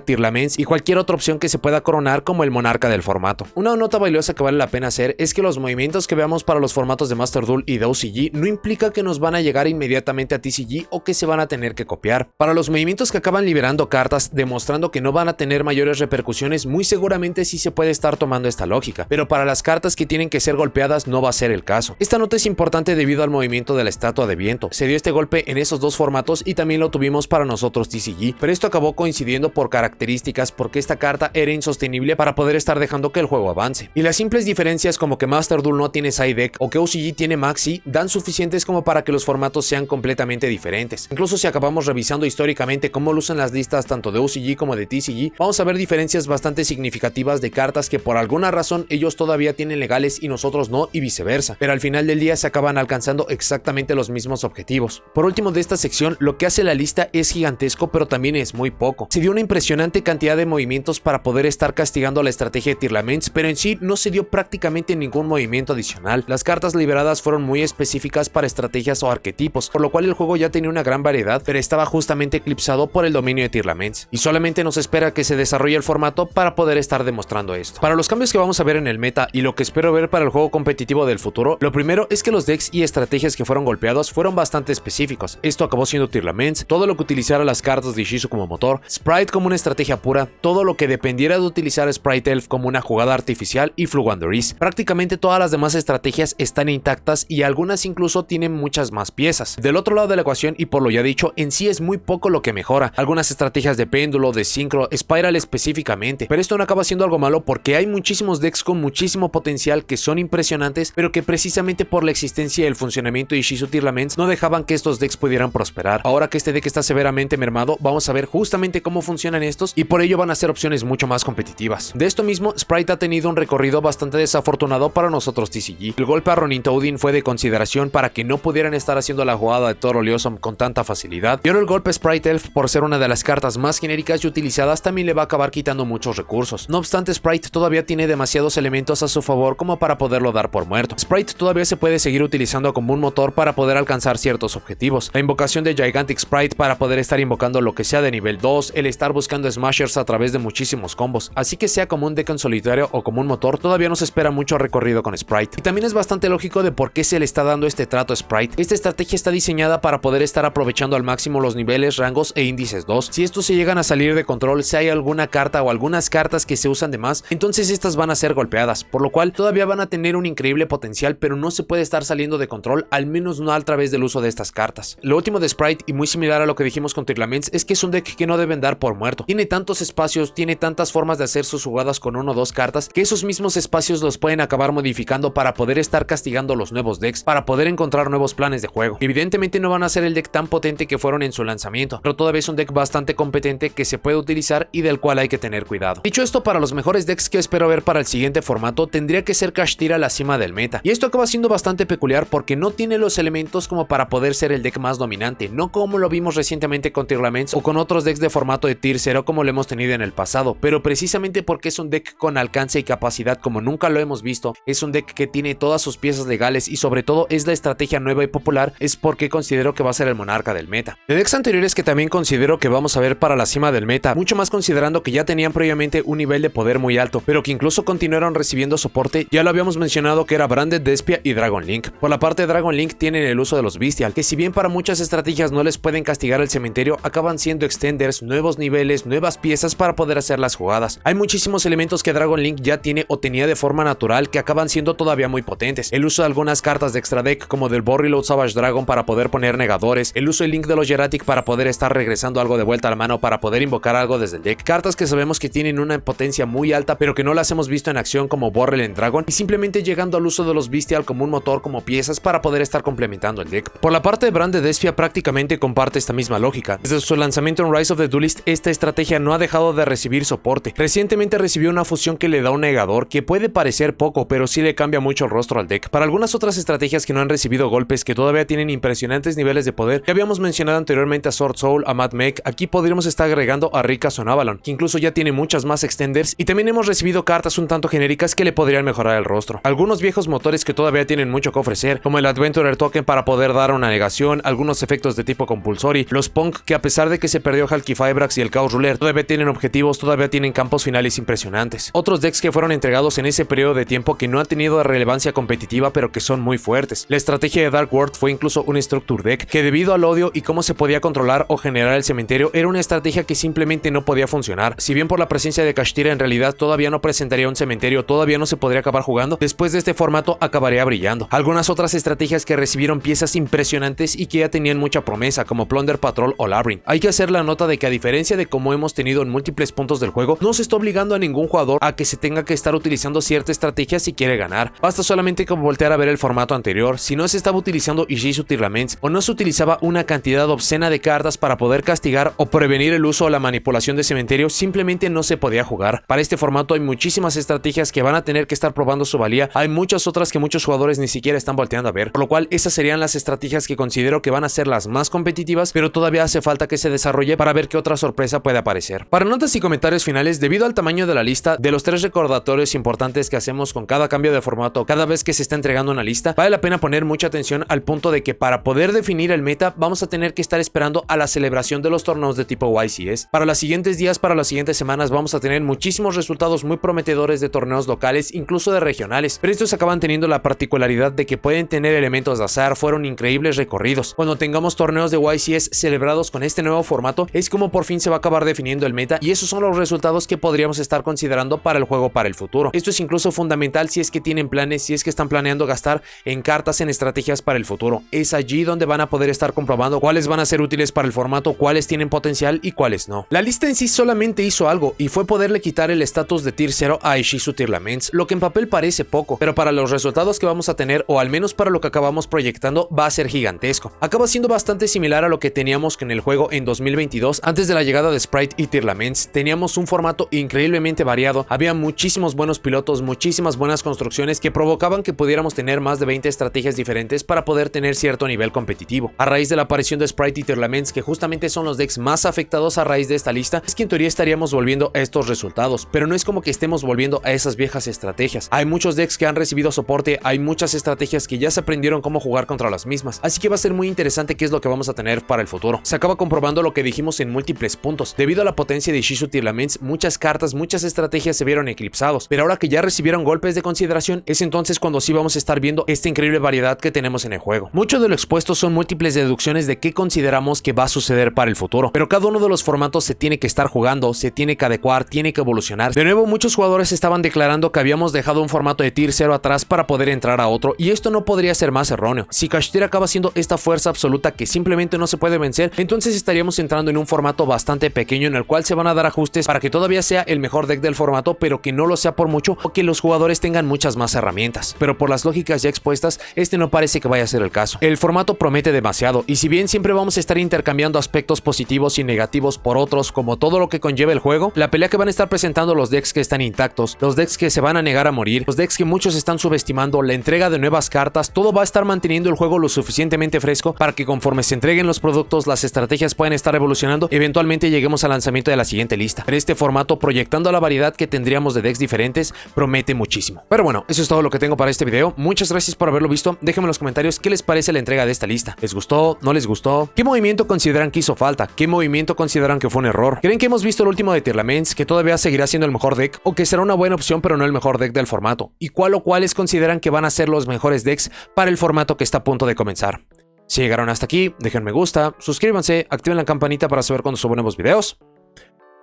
Tearlaments y cualquier otra opción que se pueda coronar como el monarca del formato. Una nota valiosa que vale la pena hacer es que los movimientos que veamos para los formatos de Master Duel y de OCG no implica que nos van a llegar inmediatamente a TCG o que se van a tener que copiar. Para los movimientos que acaban liberando cartas demostrando que no van a tener mayores repercusiones, muy seguramente sí se puede estar tomando esta lógica, pero para las cartas que tienen que ser golpeadas no va a ser el caso. Esta nota es importante debido al movimiento de la estatua de viento. Se dio este golpe en esos dos formatos y también lo tuvimos para nosotros TCG, pero esto acabó coincidiendo por características porque esta carta era insostenible para poder estar dejando que el juego avance. Y las simples diferencias como que Master Duel no tiene side deck o que OCG tiene maxi dan suficientes como para que los formatos sean completamente diferentes. Incluso si acabamos revisando históricamente cómo lucen las listas tanto de OCG como de TCG, vamos a ver diferencias bastante significativas de cartas que por alguna razón ellos todavía tienen legales y nosotros no, y viceversa, pero al final del día se acaban alcanzando exactamente los mismos objetivos. Por último de esta sección, lo que hace la lista es gigantesco, pero también es muy poco. Se dio una impresionante cantidad de movimientos para poder estar castigando la estrategia de Tearlaments, pero en sí no se dio prácticamente ningún movimiento adicional. Las cartas liberadas fueron muy específicas para estrategias o arquetipos, por lo cual el juego ya tenía una gran variedad, pero estaba justamente eclipsado por el dominio de Tearlaments, y solamente nos espera que se desarrolle el formato para poder estar demostrando esto. Para los cambios que vamos a ver en el meta y lo que espero ver para el juego competitivo del futuro, lo primero es que los decks y estrategias que fueron golpeados fueron bastante específicos. Esto acabó siendo Tearlaments, todo lo que utilizara las cartas de Ishizu como motor, Sprite como una estrategia pura, todo lo que dependiera de utilizar Sprite Elf como una jugada artificial y Flugwandereeze. Prácticamente todas las demás estrategias están intactas y algunas incluso tienen muchas más piezas. Del otro lado de la ecuación, y por lo ya dicho, en sí es muy poco lo que mejora. Algunas estrategias de péndulo, de sincro, Spiral específicamente, pero esto no acaba siendo algo malo porque hay muchísimos decks con muchísimo potencial que son impresionantes, pero que precisamente por la existencia y el funcionamiento de Ishizu Tearlaments no dejaban que estos decks pudieran prosperar. Ahora que este deck está severamente mermado, vamos a ver justamente cómo funcionan estos y por ello van a ser opciones mucho más competitivas. De esto mismo, Sprite ha tenido un recorrido bastante desafortunado para nosotros TCG. El golpe a Ronin Toadin fue de consideración para que no pudieran estar haciendo la jugada de Toro Leosom con tanta facilidad, y ahora el golpe Sprite Elf, por ser una de las cartas más genéricas y utilizadas, también le va a acabar quitando muchos recursos. No obstante, Sprite todavía tiene demasiados elementos a su favor como para poderlo dar por muerto. Sprite todavía se puede seguir utilizando como un motor para poder alcanzar ciertos objetivos. La invocación de Gigantic Sprite para poder estar invocando lo que sea de nivel 2, el estar buscando Smashers a través de muchísimos combos, así que sea como un deck en solitario o como un motor, todavía nos espera mucho recorrido con Sprite. Y también es bastante lógico de por qué se le está dando este trato a Sprite. Esta estrategia está diseñada para poder estar aprovechando al máximo los niveles, rangos e índices 2. Si estos se llegan a salir de control, si hay alguna carta o algunas cartas que se usan de más, entonces estas van a ser golpeadas, por lo cual todavía van a tener un increíble potencial, pero no se puede estar saliendo de control, al menos no a través del uso de estas cartas. Lo último de Sprite, y muy similar a lo que dijimos con Tearlaments, es que es un deck que no deben dar por muerto. Tiene tantos espacios, tiene tantas formas de hacer sus jugadas con 1 o 2 cartas, que esos mismos espacios los pueden acabar modificando para poder estar castigando los nuevos decks, para poder encontrar nuevos planes de juego. Evidentemente no van a ser el deck tan potente que fueron en su lanzamiento, pero todavía es un deck bastante competente que se puede utilizar y del cual hay que tener cuidado. Dicho esto, para los mejores decks que espero ver para el siguiente formato, tendría que ser Kashtira la cima del meta, y esto acaba siendo bastante peculiar porque no tiene los elementos como para poder ser el deck más dominante, no como lo vimos recientemente con Tearlaments o con otros decks de formato de Tier 0 como lo hemos tenido en el pasado, pero precisamente porque es un deck con alcance y capacidad como nunca lo hemos visto, es un deck que tiene todas sus piezas legales y sobre todo es la estrategia nueva y popular, es porque considero que va a ser el monarca del meta. De decks anteriores que también considero que vamos a ver para la cima del meta, mucho más considerando que ya tenían previamente un nivel de poder muy alto, pero que incluso continuaron recibiendo soporte, ya lo habíamos mencionado que era Branded Despia y Dragon Link. Por la parte de Dragon Link tienen el uso de los Bestial, que si bien para muchas estrategias no les pueden castigar el cementerio, acaban siendo extenders, nuevos niveles, nuevas piezas para poder hacer las jugadas. Hay muchísimos elementos que Dragon Link ya tiene o tenía de forma natural que acaban siendo todavía muy potentes. El uso de algunas cartas de extra deck como del Borreload Savage Dragon para poder poner negadores, el uso del Link de los Jeratic para poder estar regresando algo de vuelta a la mano para poder invocar algo desde el deck, cartas que sabemos que tienen una potencia muy alta pero que no las hemos visto en acción como Borrel Dragon, y simplemente llegando al uso de los Bestial como un motor, como piezas para poder estar complementando el deck. Por la parte de Branded Despia prácticamente comparte esta misma lógica. Desde su lanzamiento en Rise of the Duelist, esta estrategia no ha dejado de recibir soporte. Recientemente recibió una fusión que le da un negador que puede parecer poco, pero sí le cambia mucho el rostro al deck. Para algunas otras estrategias que no han recibido golpes, que todavía tienen impresionantes niveles de poder, ya habíamos mencionado anteriormente a Sword Soul, a Mad Mech, aquí podríamos estar agregando a Ricas o Avalon, que incluso ya tiene muchas más extenders, y también hemos recibido cartas un tanto genéricas que le podrían mejorar el rostro. Algunos viejos motores que todavía tienen mucho que ofrecer, como el Adventurer Token para poder dar una negación, algunos efectos de tipo compulsory, los Punk que a pesar de que se perdió Halky Fibrax y el Chaos Ruler, todavía tienen objetivos, todavía tienen campos finales impresionantes. Otros decks que fueron entregados en ese periodo de tiempo que no han tenido relevancia competitiva pero que son muy fuertes. La estrategia de Dark World fue incluso un Structure Deck que debido al odio y cómo se podía controlar o generar el cementerio era una estrategia que simplemente no podía funcionar. Si bien por la presencia de Kashtira en realidad todavía no presentaría un cementerio, todavía no se podría acabar jugando, después de este formato acabaría brillando. Algunas otras estrategias que recibieron piezas impresionantes y que ya tenían mucha promesa como Plunder Patrol o Labyrinth. Hay que hacer la nota de que a diferencia de como hemos tenido en múltiples puntos del juego, no se está obligando a ningún jugador a que se tenga que estar utilizando cierta estrategia si quiere ganar. Basta solamente con voltear a ver el formato anterior. Si no se estaba utilizando Ishizu Tearlaments o no se utilizaba una cantidad obscena de cartas para poder castigar o prevenir el uso o la manipulación de cementerio, simplemente no se podía jugar. Para este formato hay muchísimas estrategias que van a tener que estar probando su valía, hay muchas otras que muchos jugadores ni siquiera están volteando a ver, por lo cual esas serían las estrategias que considero que van a ser las más competitivas, pero todavía hace falta que se desarrolle para ver qué otra sorpresa puede aparecer. Para notas y comentarios finales, debido al tamaño de la lista, de los 3 recordatorios importantes que hacemos con cada cambio de formato, cada vez que se está entregando una lista, vale la pena poner mucha atención al punto de que para poder definir el meta vamos a tener que estar esperando a la celebración de los torneos de tipo YCS. Para los siguientes días, para las siguientes semanas vamos a tener muchísimos resultados muy prometedores de torneos locales, incluso de regionales, pero estos acaban teniendo la particularidad de que pueden tener elementos de azar, fueron increíbles recorridos. Cuando tengamos torneos de YCS celebrados con este nuevo formato, es como por fin se va a acabar definiendo el meta y esos son los resultados que podríamos estar considerando para el juego para el futuro. Esto es incluso fundamental si es que tienen planes, si es que están planeando gastar en cartas, en estrategias para el futuro. Es allí donde van a poder estar comprobando cuáles van a ser útiles para el formato, cuáles tienen potencial y cuáles no. La lista en sí solamente hizo algo y fue poderle quitar el estatus de Tier 0 a Ishizu Tearlaments, lo que en papel parece poco, pero para los resultados que vamos a tener, o al menos para lo que acabamos proyectando, va a ser gigantesco. Acaba siendo bastante similar a lo que teníamos en el juego en 2022, antes de la llegada de Sprite y Tearlaments. Teníamos un formato increíblemente variado, había muchísimos buenos pilotos, muchísimas buenas construcciones que provocaban que pudiéramos tener más de 20 estrategias diferentes para poder tener cierto nivel competitivo. A raíz de la aparición de Sprite y Tearlaments, que justamente son los decks más afectados a raíz de esta lista, es que en teoría estaríamos volviendo a estos resultados, pero no es como que estemos volviendo a esas viejas estrategias. Hay muchos decks que han recibido soporte, hay muchas estrategias que ya se aprendieron cómo jugar contra las mismas, así que va a ser muy interesante qué es lo que vamos a tener para el futuro. Se acaba comprobando lo que dijimos en múltiples puntos. Debido a la potencia de Ishizu Tearlaments, muchas cartas, muchas estrategias se vieron eclipsados, pero ahora que ya recibieron golpes de consideración, es entonces cuando sí vamos a estar viendo esta increíble variedad que tenemos en el juego. Mucho de lo expuesto son múltiples deducciones de qué consideramos que va a suceder para el futuro, pero cada uno de los formatos se tiene que estar jugando, se tiene que adecuar, tiene que evolucionar. De nuevo, muchos jugadores estaban declarando que habíamos dejado un formato de Tier 0 atrás para poder entrar a otro, y esto no podría ser más erróneo. Si Kashtira acaba siendo esta fuerza absoluta que simplemente no se puede vencer, entonces estaríamos entrando en un formato bastante pequeño en el cual se van a dar ajustes para que todavía sea el mejor deck del formato, pero que no lo sea por mucho o que los jugadores tengan muchas más herramientas. Pero por las lógicas ya expuestas, este no parece que vaya a ser el caso. El formato promete demasiado, y si bien siempre vamos a estar intercambiando aspectos positivos y negativos por otros, como todo lo que conlleva el juego, la pelea que van a estar presentando los decks que están intactos, los decks que se van a negar a morir, los decks que muchos están subestimando, la entrega de nuevas cartas, todo va a estar manteniendo el juego lo suficientemente fresco para que conforme se entreguen los productos, las estrategias pueden estar evolucionando, eventualmente lleguemos al lanzamiento de la siguiente lista. Pero este formato, proyectando la variedad que tendríamos de decks diferentes, promete muchísimo. Pero bueno, eso es todo lo que tengo para este video. Muchas gracias por haberlo visto. Déjenme en los comentarios qué les parece la entrega de esta lista. ¿Les gustó? ¿No les gustó? ¿Qué movimiento consideran que hizo falta? ¿Qué movimiento consideran que fue un error? ¿Creen que hemos visto el último de Tearlaments, que todavía seguirá siendo el mejor deck, o que será una buena opción pero no el mejor deck del formato? ¿Y cuál o cuáles consideran que van a ser los mejores decks para el formato que está a punto de comenzar? Si llegaron hasta aquí, dejen me gusta, suscríbanse, activen la campanita para saber cuando subo nuevos videos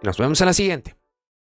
y nos vemos en la siguiente.